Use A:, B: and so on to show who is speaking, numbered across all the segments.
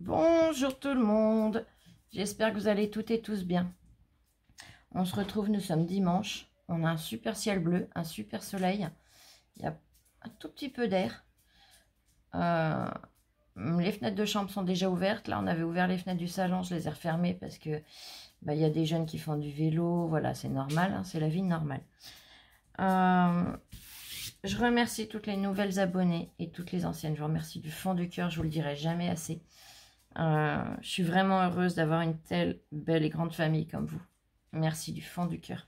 A: Bonjour tout le monde, j'espère que vous allez toutes et tous bien. On se retrouve, nous sommes dimanche, on a un super ciel bleu, un super soleil, il y a un tout petit peu d'air. Les fenêtres de chambre sont déjà ouvertes, là on avait ouvert les fenêtres du salon, je les ai refermées parce que il y a des jeunes qui font du vélo, voilà c'est normal, hein, c'est la vie normale. Je remercie toutes les nouvelles abonnées et toutes les anciennes, je vous remercie du fond du cœur, je vous le dirai jamais assez. Je suis vraiment heureuse d'avoir une telle belle et grande famille comme vous. Merci du fond du cœur.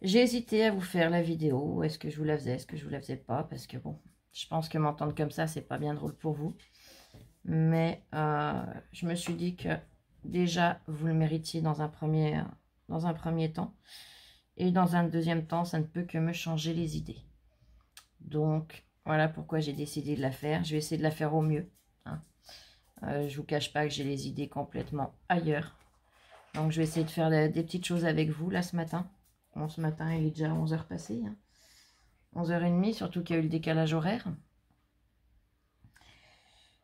A: J'ai hésité à vous faire la vidéo. Est-ce que je vous la faisais? Est-ce que je vous la faisais pas? Parce que bon, je pense que m'entendre comme ça, c'est pas bien drôle pour vous. Mais je me suis dit que déjà, vous le méritiez dans un premier temps. Et dans un deuxième temps, ça ne peut que me changer les idées. Donc, voilà pourquoi j'ai décidé de la faire. Je vais essayer de la faire au mieux. Hein. Je vous cache pas que j'ai les idées complètement ailleurs. Donc, je vais essayer de faire des petites choses avec vous, là, ce matin. Bon, ce matin, il est déjà 11h passé. Hein. 11h30, surtout qu'il y a eu le décalage horaire.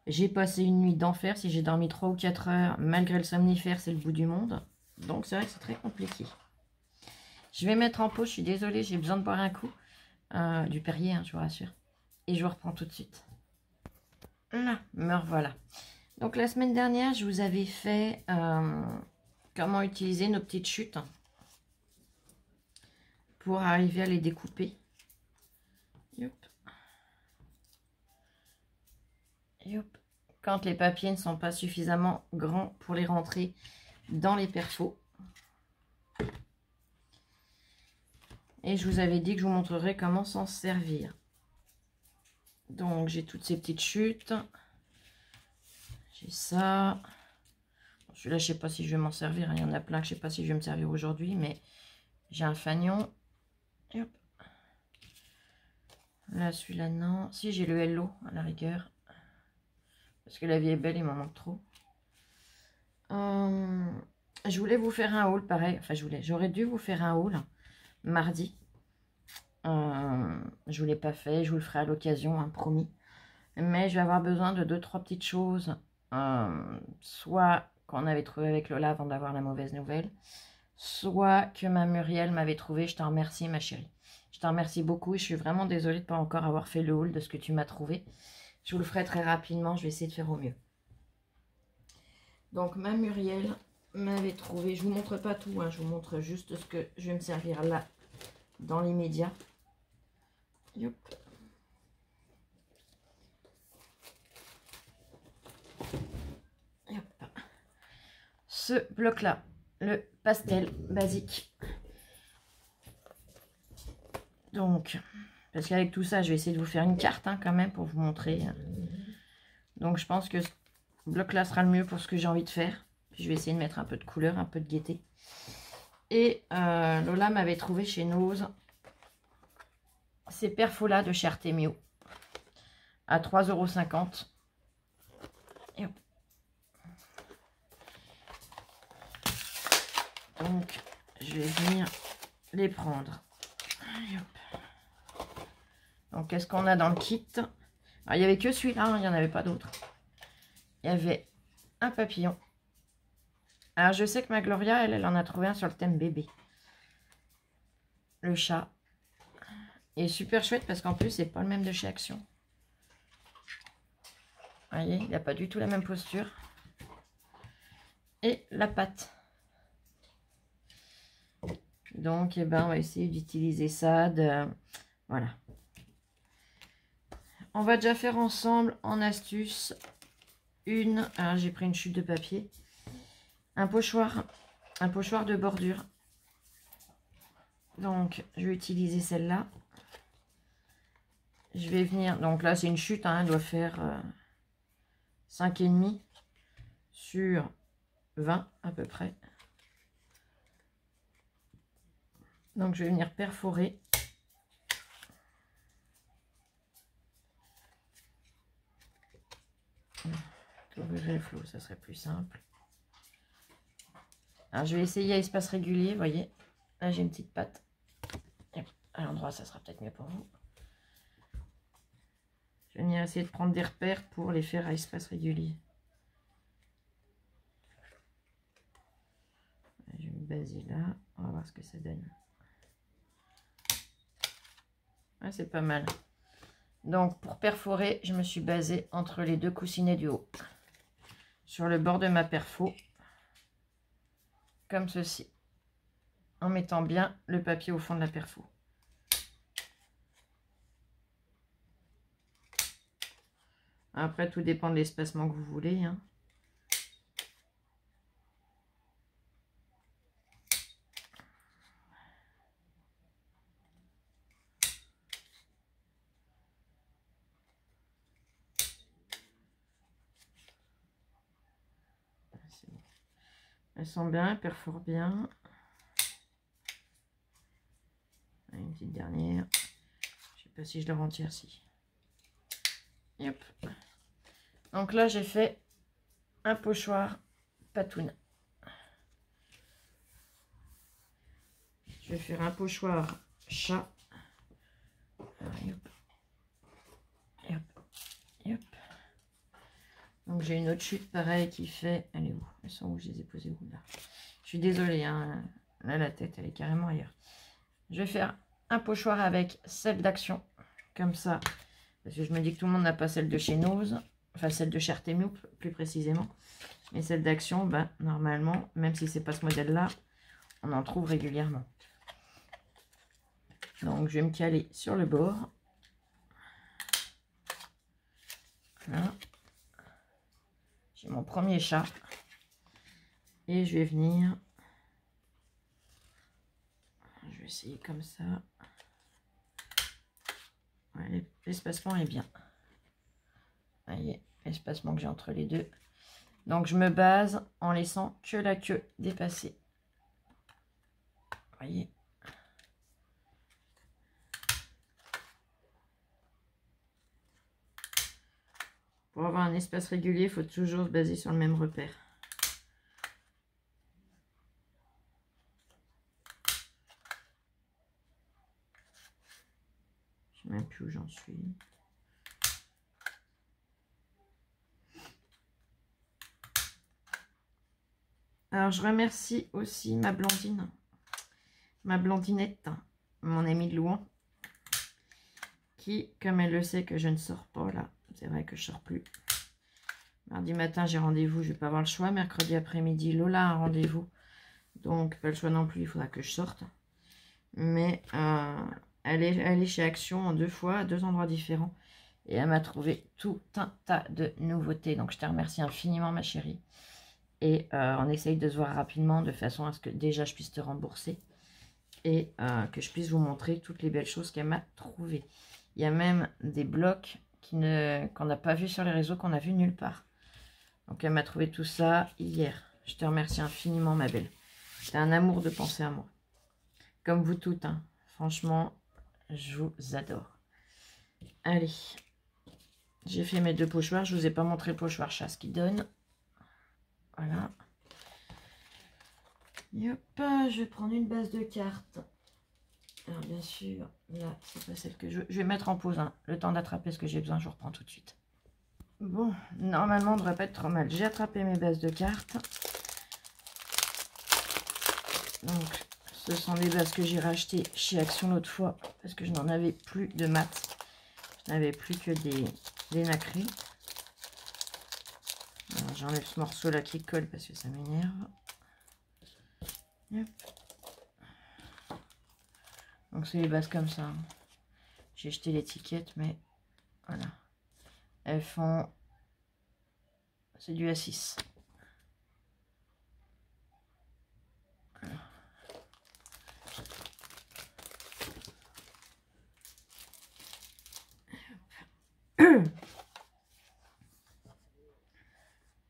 A: J'ai passé une nuit d'enfer. Si j'ai dormi 3 ou 4 heures, malgré le somnifère, c'est le bout du monde. Donc, c'est vrai que c'est très compliqué. Je vais mettre en pause. Je suis désolée, j'ai besoin de boire un coup. Du Perrier, hein, je vous rassure. Et je vous reprends tout de suite. Là, me revoilà. Donc la semaine dernière, je vous avais fait comment utiliser nos petites chutes pour arriver à les découper. Yop. Yop. Quand les papiers ne sont pas suffisamment grands pour les rentrer dans les perfos. Et je vous avais dit que je vous montrerai comment s'en servir. Donc j'ai toutes ces petites chutes. J'ai ça. Celui-là, je ne sais pas si je vais m'en servir. Il y en a plein que je ne sais pas si je vais me servir aujourd'hui. Mais j'ai un fanion. Hop. Là, celui-là, non. Si, j'ai le Hello, à la rigueur. Parce que la vie est belle, il m'en manque trop. Je voulais vous faire un haul, pareil. Enfin, j'aurais dû vous faire un haul mardi. Je ne vous l'ai pas fait. Je vous le ferai à l'occasion, hein, promis. Mais je vais avoir besoin de 2-3 petites choses. Soit qu'on avait trouvé avec Lola avant d'avoir la mauvaise nouvelle. Soit que ma Muriel m'avait trouvé. Je t'en remercie, ma chérie. Je t'en remercie beaucoup et je suis vraiment désolée de ne pas encore avoir fait le haul de ce que tu m'as trouvé. Je vous le ferai très rapidement. Je vais essayer de faire au mieux. Donc, ma Muriel m'avait trouvé. Je ne vous montre pas tout. Hein, je vous montre juste ce que je vais me servir là, dans l'immédiat. Yop. Ce bloc-là, le pastel basique. Donc, parce qu'avec tout ça, je vais essayer de vous faire une carte hein, quand même pour vous montrer. Donc, je pense que ce bloc-là sera le mieux pour ce que j'ai envie de faire. Puis, je vais essayer de mettre un peu de couleur, un peu de gaieté. Et Lola m'avait trouvé chez Nose ces perfos-là de chez Artemio à 3,50 €. Et hop. Donc, je vais venir les prendre. Et hop. Donc, qu'est-ce qu'on a dans le kit? Alors, il n'y avait que celui-là, hein, il n'y en avait pas d'autres. Il y avait un papillon. Alors, je sais que ma Gloria, elle en a trouvé un sur le thème bébé. Le chat. Et super chouette parce qu'en plus, c'est pas le même de chez Action. Vous voyez, il n'a pas du tout la même posture. Et la patte. Donc, eh ben, on va essayer d'utiliser ça. Voilà. On va déjà faire ensemble en astuce une. Alors, j'ai pris une chute de papier. Un pochoir de bordure. Donc, je vais utiliser celle-là. Je vais venir. Donc là, c'est une chute. Hein, elle doit faire 5,5 sur 20 à peu près. Donc, je vais venir perforer. Ouvrir le flot, ça serait plus simple. Alors, je vais essayer à espace régulier, vous voyez. Là, j'ai une petite patte. Et à l'endroit, ça sera peut-être mieux pour vous. Je vais venir essayer de prendre des repères pour les faire à espace régulier. Je vais me baser là. On va voir ce que ça donne. Ouais, c'est pas mal. Donc, pour perforer, je me suis basée entre les deux coussinets du haut. Sur le bord de ma perfo. Comme ceci. En mettant bien le papier au fond de la perfo. Après, tout dépend de l'espacement que vous voulez. Hein. Bon. Elles sont bien, elles perforent bien. Une petite dernière. Je sais pas si je le retire si. Yep. Donc là, j'ai fait un pochoir patoune. Je vais faire un pochoir chat. Yep. Yep. Yep. Donc j'ai une autre chute pareil qui fait... Elle est où? Elles sont où? Je les ai posées où là? Je suis désolée, hein. Là la tête elle est carrément ailleurs. Je vais faire un pochoir avec celle d'Action. Comme ça. Parce que je me dis que tout le monde n'a pas celle de chez Nose. Enfin celle de chez Artemio plus précisément. Mais celle d'Action, ben, normalement, même si c'est pas ce modèle là, on en trouve régulièrement. Donc je vais me caler sur le bord. Voilà. J'ai mon premier chat. Et je vais venir. Je vais essayer comme ça. Ouais, l'espacement est bien. Vous voyez, l'espacement que j'ai entre les deux. Donc je me base en laissant que la queue dépasser. Vous voyez. Pour avoir un espace régulier, il faut toujours se baser sur le même repère. Je ne sais même plus où j'en suis. Alors, je remercie aussi ma Blandine, ma Blandinette, mon amie de Louan, qui, comme elle le sait que je ne sors pas là, c'est vrai que je ne sors plus. Mardi matin, j'ai rendez-vous, je ne vais pas avoir le choix. Mercredi après-midi, Lola a un rendez-vous, donc pas le choix non plus, il faudra que je sorte. Mais elle est chez Action en 2 fois, à 2 endroits différents. Et elle m'a trouvé tout un tas de nouveautés. Donc, je te remercie infiniment, ma chérie. Et on essaye de se voir rapidement de façon à ce que déjà je puisse te rembourser et que je puisse vous montrer toutes les belles choses qu'elle m'a trouvées. Il y a même des blocs qu'on n'a pas vu sur les réseaux, qu'on a vu nulle part. Donc elle m'a trouvé tout ça hier. Je te remercie infiniment, ma belle. C'est un amour de penser à moi. Comme vous toutes, hein. Franchement, je vous adore. Allez, j'ai fait mes 2 pochoirs. Je ne vous ai pas montré le pochoir chat, ce qu'il donne. Voilà. Et hop, je vais prendre une base de cartes. Alors bien sûr, là, c'est pas celle que je veux. Je vais mettre en pause, hein, le temps d'attraper ce que j'ai besoin, je reprends tout de suite. Bon, normalement, on ne devrait pas être trop mal. J'ai attrapé mes bases de cartes. Donc, ce sont des bases que j'ai rachetées chez Action l'autre fois, parce que je n'en avais plus de mat. Je n'avais plus que des nacrés. J'enlève ce morceau-là qui colle parce que ça m'énerve. Donc c'est les bases comme ça. J'ai jeté l'étiquette, mais voilà. Elles font... C'est du A6. Voilà.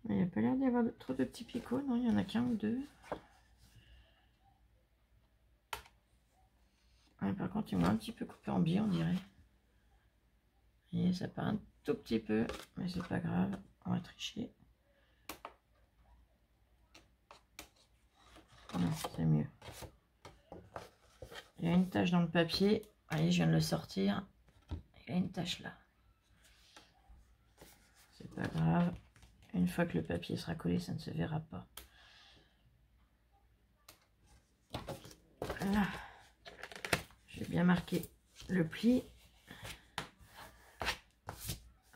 A: Il n'y a pas l'air d'y avoir trop de petits picots. Non, il y en a qu'un ou 2. Ouais, par contre, il m'a un petit peu coupé en biais, on dirait. Et ça part un tout petit peu, mais c'est pas grave. On va tricher. Non, c'est mieux. Il y a une tache dans le papier. Allez, je viens de le sortir. Il y a une tache là. pas grave. Une fois que le papier sera collé, ça ne se verra pas. Là, j'ai bien marqué le pli.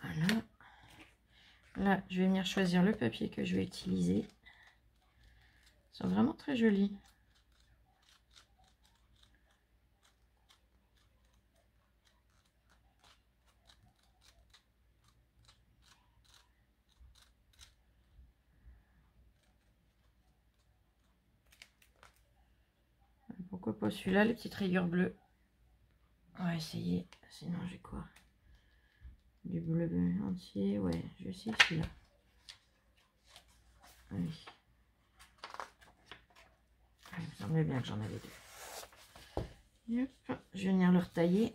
A: Voilà. Là, je vais venir choisir le papier que je vais utiliser. Ils sont vraiment très jolis. Pourquoi pas celui-là, les petites rayures bleues. On va essayer. Sinon, j'ai quoi? Du bleu entier. Ouais, je vais essayer celui-là. Allez. Il me semblait bien que j'en avais deux. Hop, je vais venir le retailler.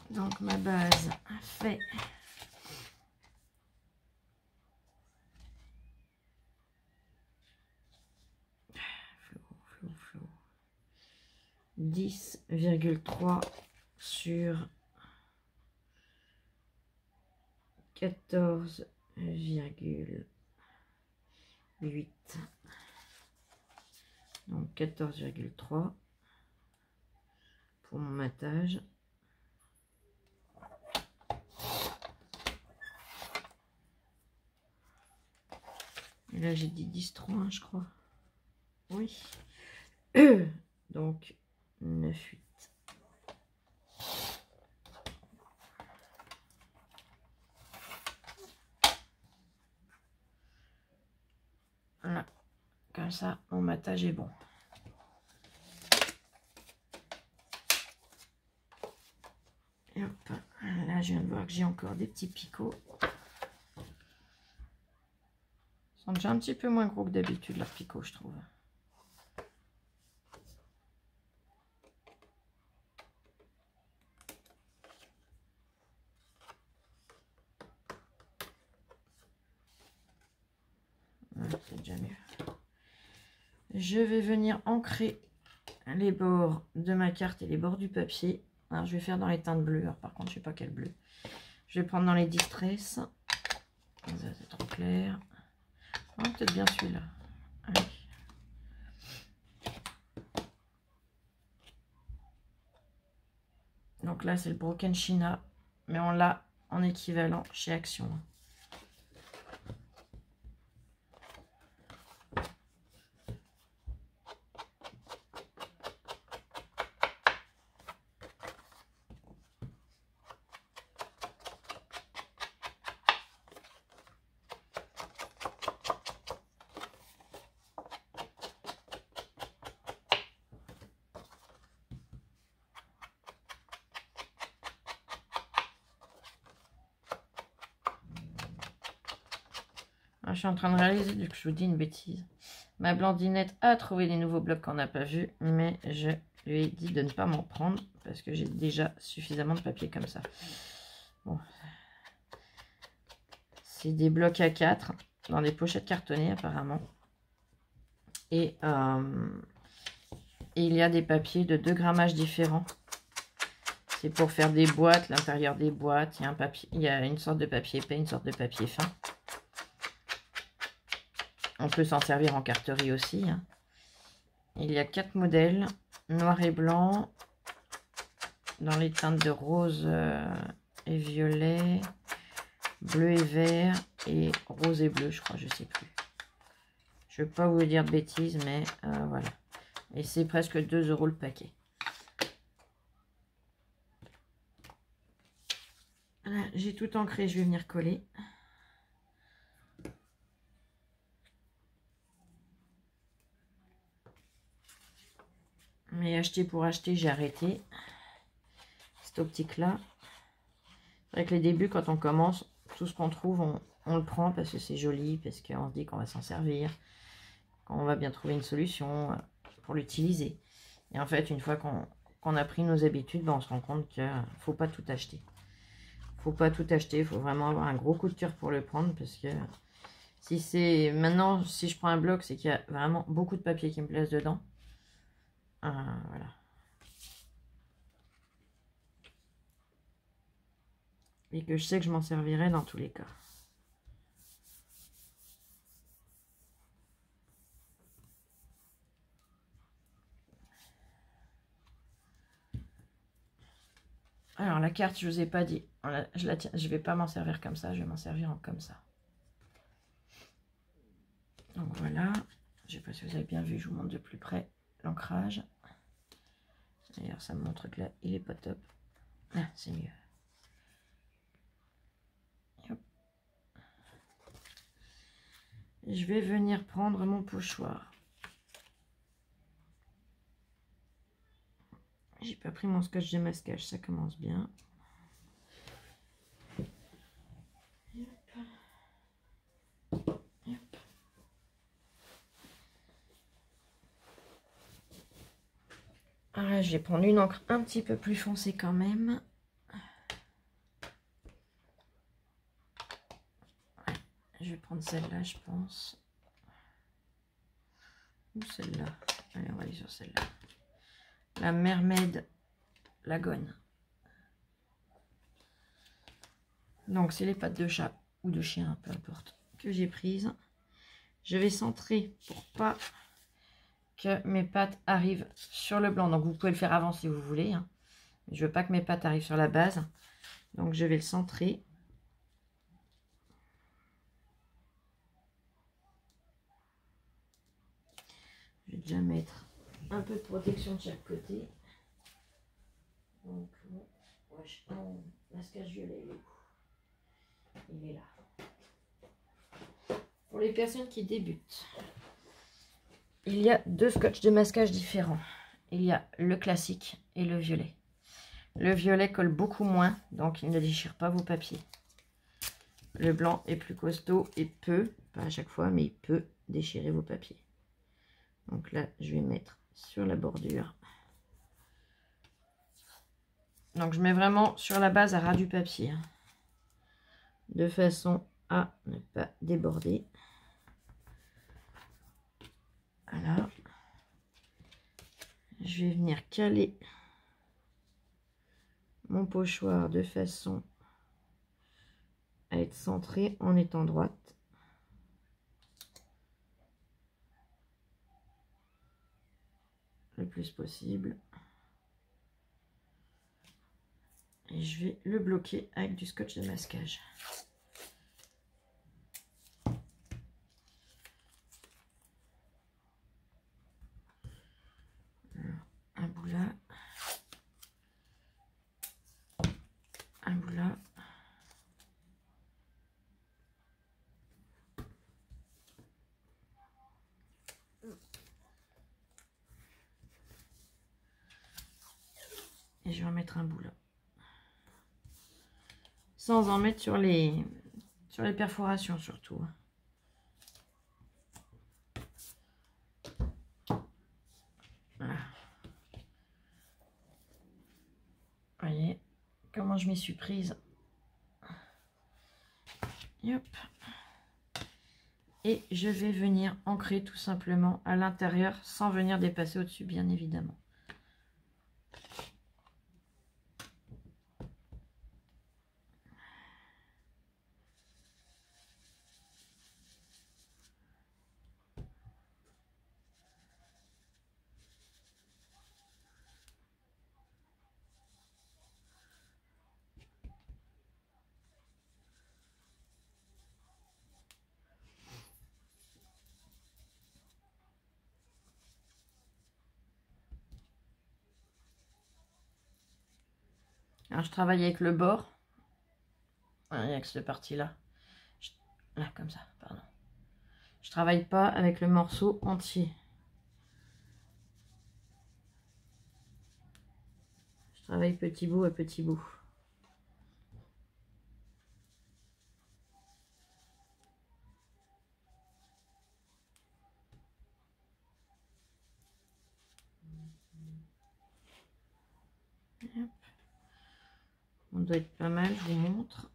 A: Donc ma base fait 10,3 sur 14,8. Donc 14,3 pour mon matage. Et là j'ai dit 10,3 je crois. Oui. Donc 9,8. Voilà. Comme ça, mon matage est bon. Et hop. Là, je viens de voir que j'ai encore des petits picots. Ils sont déjà un petit peu moins gros que d'habitude, leurs picots, je trouve. C'est déjà mieux. Je vais venir ancrer les bords de ma carte et les bords du papier. Alors, je vais faire dans les teintes bleues. Alors, par contre, je ne sais pas quel bleu. Je vais prendre dans les Distress. Ça, c'est trop clair. Oh, peut-être bien celui-là. Donc là, c'est le Broken China. Mais on l'a en équivalent chez Action. Je suis en train de réaliser que je vous dis une bêtise. Ma Blandinette a trouvé des nouveaux blocs qu'on n'a pas vus, mais je lui ai dit de ne pas m'en prendre parce que j'ai déjà suffisamment de papier comme ça. Bon. C'est des blocs A4 dans des pochettes cartonnées apparemment. Et il y a des papiers de 2 grammages différents. C'est pour faire des boîtes, l'intérieur des boîtes. Il y a une sorte de papier épais, une sorte de papier fin. On peut s'en servir en carterie aussi. Il y a 4 modèles, noir et blanc, dans les teintes de rose et violet, bleu et vert, et rose et bleu, je crois, je sais plus. Je ne veux pas vous dire de bêtises, mais voilà. Et c'est presque 2 € le paquet. Voilà, j'ai tout ancré, je vais venir coller. Mais acheter pour acheter, j'ai arrêté. Cette optique-là. C'est vrai que les débuts, quand on commence, tout ce qu'on trouve, on le prend parce que c'est joli, parce qu'on se dit qu'on va s'en servir, qu'on va bien trouver une solution pour l'utiliser. Et en fait, une fois qu'on a pris nos habitudes, ben, on se rend compte qu'il ne faut pas tout acheter. Il ne faut pas tout acheter, il faut vraiment avoir un gros coup de cœur pour le prendre parce que Si c'est maintenant, si je prends un bloc, c'est qu'il y a vraiment beaucoup de papier qui me plaise dedans. Voilà. Et que je sais que je m'en servirai dans tous les cas. Alors la carte, je vous ai pas dit. Je la tiens, je vais pas m'en servir comme ça, je vais m'en servir comme ça. Donc voilà. Je sais pas si vous avez bien vu, je vous montre de plus près l'ancrage. D'ailleurs, ça me montre que là, il est pas top. Ah, c'est mieux. Hop. Je vais venir prendre mon pochoir. J'ai pas pris mon scotch de masquage, ça commence bien. Hop. Hop. Ah, je vais prendre une encre un petit peu plus foncée quand même. Ouais, je vais prendre celle-là, je pense. Ou celle-là. Allez, on va aller sur celle-là. La Mermaid Lagoon. Donc, c'est les pattes de chat ou de chien, peu importe, que j'ai prises. Je vais centrer pour pas que mes pattes arrivent sur le blanc. Donc, vous pouvez le faire avant si vous voulez. Hein. Je veux pas que mes pattes arrivent sur la base. Donc, je vais le centrer. Je vais déjà mettre un peu de protection de chaque côté. Donc, mon masquage violet, il est là. Pour les personnes qui débutent, il y a deux scotch de masquage différents. Il y a le classique et le violet. Le violet colle beaucoup moins, donc il ne déchire pas vos papiers. Le blanc est plus costaud et peut, pas à chaque fois, mais il peut déchirer vos papiers. Donc là, je vais mettre sur la bordure. Donc je mets vraiment sur la base à ras du papier, hein, de façon à ne pas déborder. Voilà. Je vais venir caler mon pochoir de façon à être centré en étant droite. Le plus possible. Et je vais le bloquer avec du scotch de masquage. Un bout là. Un bout là. Et je vais en mettre un bout là. Sans en mettre sur les perforations surtout. Voilà. Voyez comment je m'y suis prise. Et hop. Et je vais venir ancrer tout simplement à l'intérieur sans venir dépasser au-dessus, bien évidemment. Alors, je travaille avec le bord. Il n'y a que cette partie-là. Là, comme ça, pardon. Je travaille pas avec le morceau entier. Je travaille petit bout à petit bout. Hop. On doit être pas mal, je vous montre.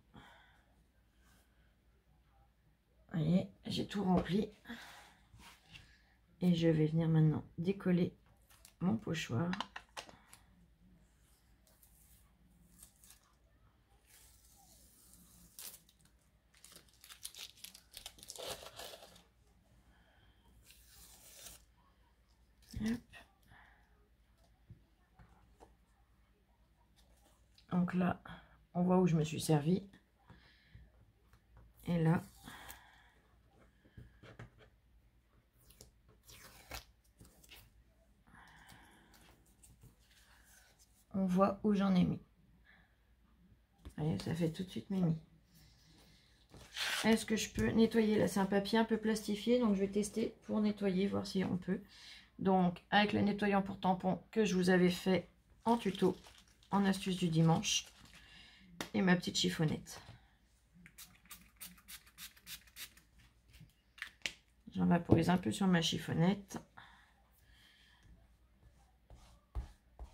A: Vous voyez, j'ai tout rempli. Et je vais venir maintenant décoller mon pochoir. Hop. Donc là, on voit où je me suis servi. Et là, on voit où j'en ai mis. Allez, ça fait tout de suite mimi. Est-ce que je peux nettoyer? Là, c'est un papier un peu plastifié, donc je vais tester pour nettoyer, voir si on peut. Donc, avec le nettoyant pour tampon que je vous avais fait en tuto, en astuce du dimanche, et ma petite chiffonnette. J'en vaporise un peu sur ma chiffonnette.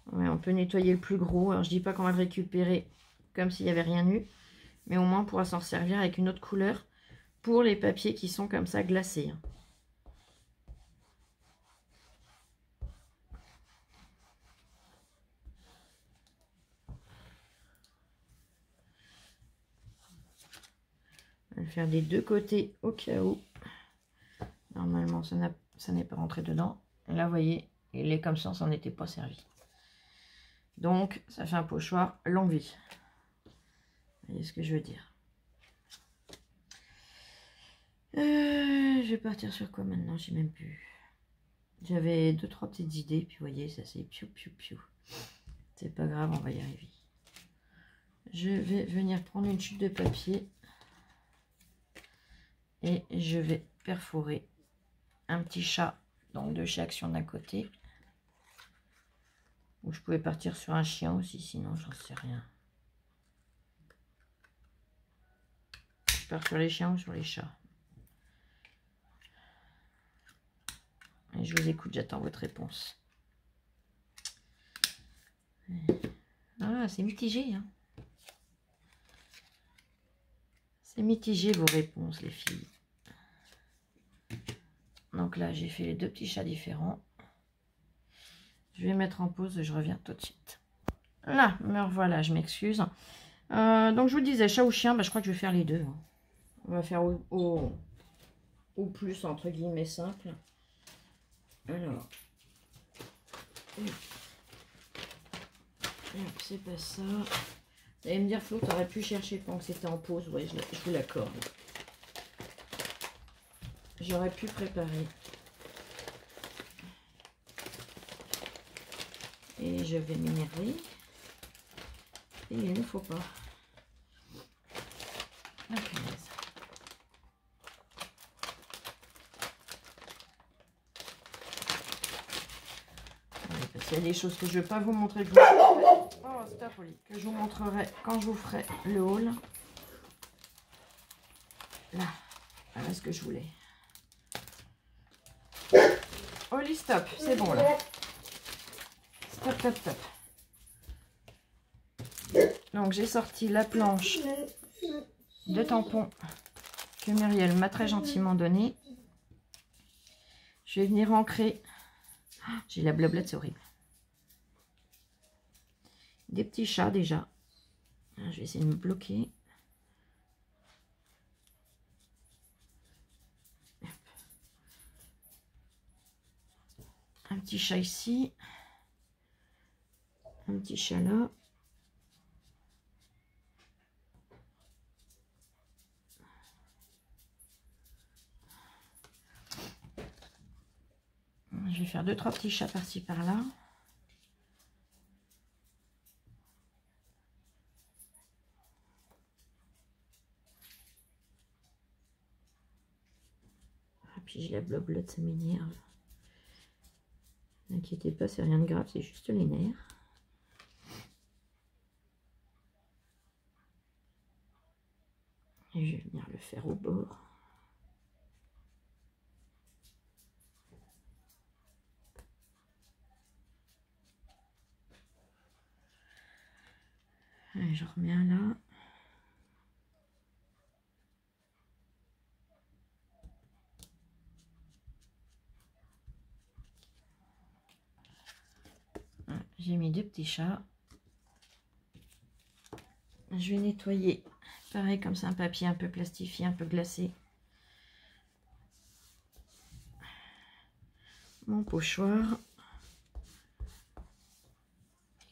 A: Ouais, on peut nettoyer le plus gros. Alors, je dis pas qu'on va le récupérer comme s'il n'y avait rien eu, mais au moins on pourra s'en servir avec une autre couleur pour les papiers qui sont comme ça glacés. On va le faire des deux côtés au cas où. Normalement, ça n'est pas rentré dedans. Et là, vous voyez, il est comme ça, on s'en était pas servi. Donc, ça fait un pochoir longue vie. Vous voyez ce que je veux dire. Je vais partir sur quoi maintenant? Je sais même plus. J'avais 2-3 petites idées, puis vous voyez, ça c'est piou piou piou. C'est pas grave, on va y arriver. Je vais venir prendre une chute de papier et je vais perforer un petit chat, donc de chez Action d'un côté. Ou je pouvais partir sur un chien aussi, sinon j'en sais rien. Je pars sur les chiens ou sur les chats. Et je vous écoute, j'attends votre réponse. Ah, c'est mitigé, hein. C'est mitigé vos réponses, les filles. Donc là, j'ai fait les deux petits chats différents. Je vais mettre en pause, je reviens tout de suite. Là, me revoilà, je m'excuse. Donc je vous disais, chat ou chien, bah, je crois que je vais faire les deux. On va faire au plus, entre guillemets, simple. Alors, c'est pas ça. Vous allez me dire, Flo, tu aurais pu chercher pendant que c'était en pause. Oui, je vous l'accorde. J'aurais pu préparer. Et je vais m'énerver. Et il ne faut pas. La punaise. Parce qu'il y a des choses que je ne vais pas vous montrer. Que je vous montrerai quand je vous ferai le haul. Là. Voilà ce que je voulais. Oli, stop. C'est bon là. Stop, stop, stop. Donc j'ai sorti la planche de tampons que Muriel m'a très gentiment donné. Je vais venir ancrer. J'ai la blablette, c'est horrible. Des petits chats déjà. Je vais essayer de me bloquer. Un petit chat ici. Un petit chat là. Je vais faire 2-3 petits chats par-ci par-là. Et puis j'ai la blablotte, ça m'énerve. N'inquiétez pas, c'est rien de grave, c'est juste les nerfs. Et je vais venir le faire au bord. Allez, je remets un là. J'ai mis 2 petits chats. Je vais nettoyer. Pareil, comme c'est un papier un peu plastifié, un peu glacé. Mon pochoir.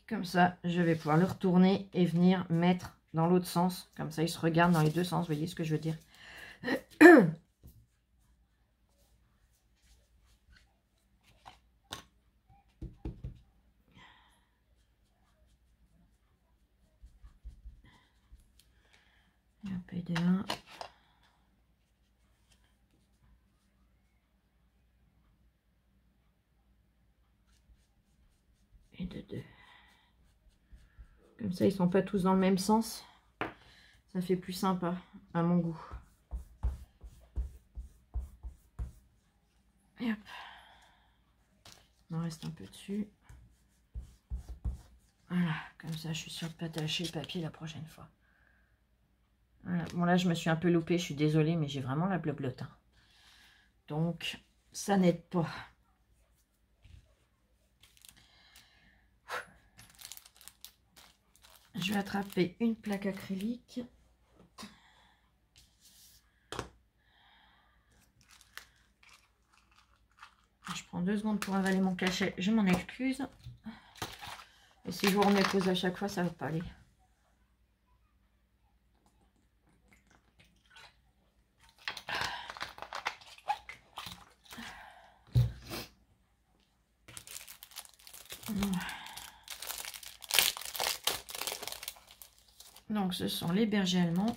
A: Comme ça, je vais pouvoir le retourner et venir mettre dans l'autre sens. Comme ça, il se regarde dans les deux sens. Vous voyez ce que je veux dire? Un peu de 1. Et de 2. Comme ça, ils sont pas tous dans le même sens. Ça fait plus sympa à mon goût. Et hop. Il en reste un peu dessus. Voilà, comme ça, je suis sûre de ne pas tâcher le papier la prochaine fois. Voilà. Bon, là, je me suis un peu loupée, je suis désolée, mais j'ai vraiment la bleu-blotte. Hein. Donc, ça n'aide pas. Je vais attraper une plaque acrylique. Je prends 2 secondes pour avaler mon cachet, je m'en excuse. Et si je vous remets pause à chaque fois, ça ne va pas aller. Donc, ce sont les bergers allemands.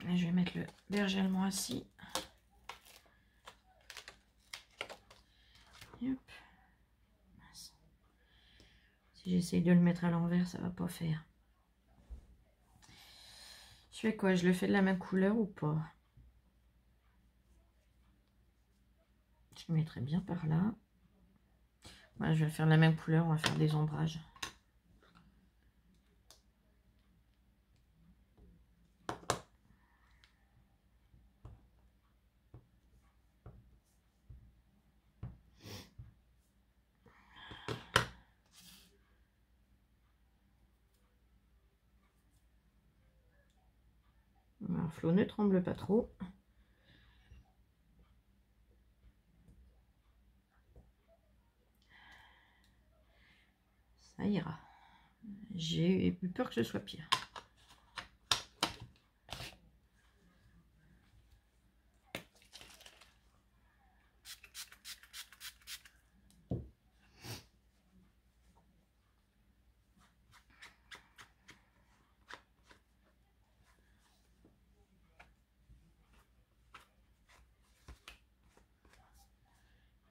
A: Et je vais mettre le berger allemand assis. Et hop. Si j'essaye de le mettre à l'envers, ça va pas faire. Je fais quoi? Je le fais de la même couleur ou pas? Je le mettrai bien par là. Voilà, je vais faire la même couleur, on va faire des ombrages. Alors, Flo, ne tremble pas trop. Ça ira. J'ai eu peur que ce soit pire.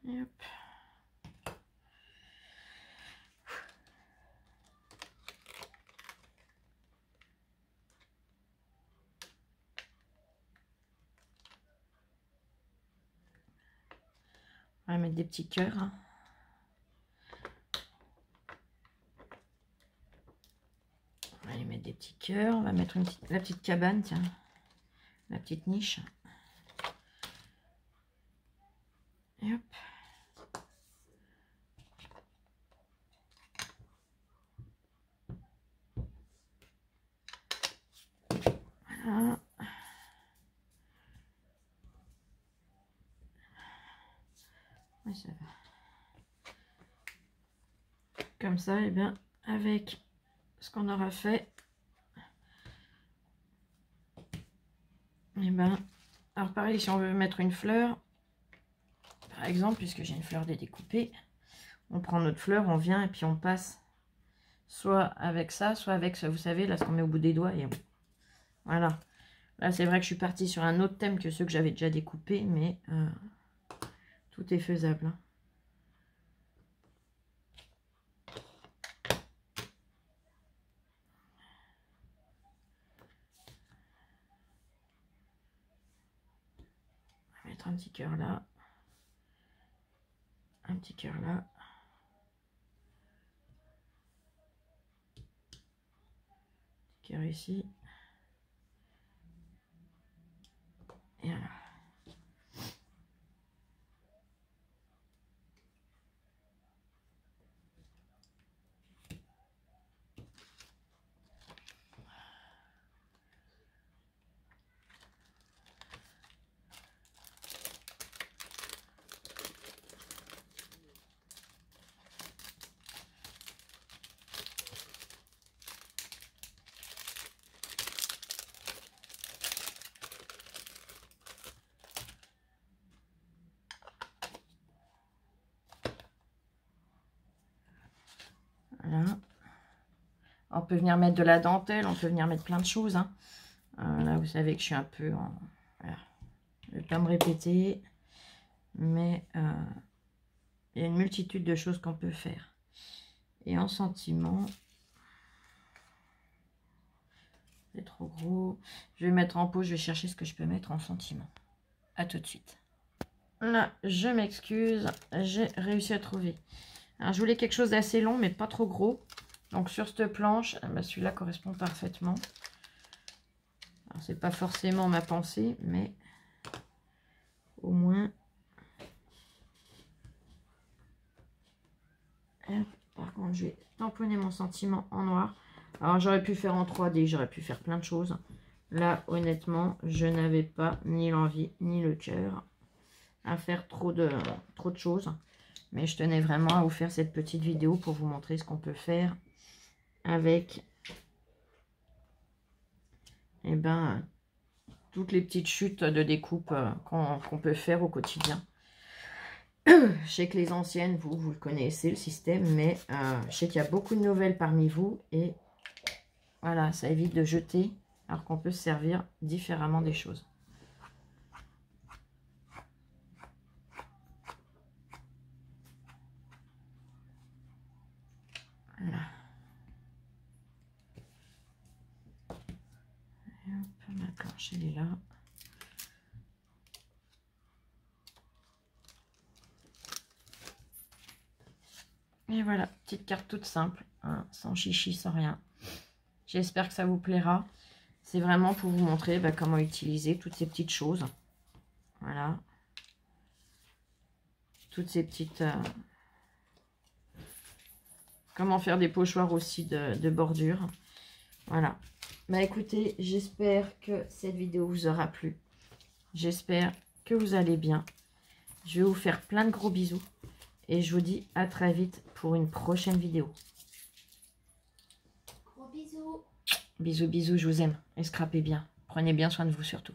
A: Et hop. On va mettre des petits cœurs. Hein. On va aller mettre des petits cœurs. On va mettre la petite cabane, tiens. La petite niche. Et hop. Voilà. Oui, ça va. Comme ça, et bien, avec ce qu'on aura fait, et ben, alors pareil, si on veut mettre une fleur, par exemple, puisque j'ai une fleur découpée, on prend notre fleur, on vient et puis on passe soit avec ça, soit avec ça, vous savez, là, ce qu'on met au bout des doigts, et voilà. Là, c'est vrai que je suis partie sur un autre thème que ceux que j'avais déjà découpés, mais tout est faisable. Hein. On va mettre un petit cœur là. Un petit cœur là. Petit cœur ici. Et voilà. Voilà. On peut venir mettre de la dentelle, on peut venir mettre plein de choses. Hein. Là, vous savez que je suis un peu en... Voilà. Je ne vais pas me répéter, mais il y a une multitude de choses qu'on peut faire. Et en sentiment, c'est trop gros. Je vais mettre en pause, je vais chercher ce que je peux mettre en sentiment. À tout de suite. Là, je m'excuse, j'ai réussi à trouver. Alors, je voulais quelque chose d'assez long, mais pas trop gros. Donc, sur cette planche, celui-là correspond parfaitement. C'est pas forcément ma pensée, mais au moins... Hop, par contre, je vais tamponner mon sentiment en noir. Alors, j'aurais pu faire en 3D, j'aurais pu faire plein de choses. Là, honnêtement, je n'avais pas ni l'envie, ni le cœur à faire trop de choses. Mais je tenais vraiment à vous faire cette petite vidéo pour vous montrer ce qu'on peut faire avec toutes les petites chutes de découpe qu'on peut faire au quotidien. Je sais que les anciennes, vous le connaissez, le système, mais je sais qu'il y a beaucoup de nouvelles parmi vous. Et voilà, ça évite de jeter, alors qu'on peut se servir différemment des choses. Voilà. Et hop, ma planche, elle est là. Et voilà, petite carte toute simple, hein, sans chichi, sans rien. J'espère que ça vous plaira. C'est vraiment pour vous montrer comment utiliser toutes ces petites choses. Voilà. Toutes ces petites... comment faire des pochoirs aussi de bordure. Voilà. Écoutez, j'espère que cette vidéo vous aura plu. J'espère que vous allez bien. Je vais vous faire plein de gros bisous. Et je vous dis à très vite pour une prochaine vidéo.
B: Gros bisous.
A: Bisous, bisous, je vous aime. Et scrapez bien. Prenez bien soin de vous surtout.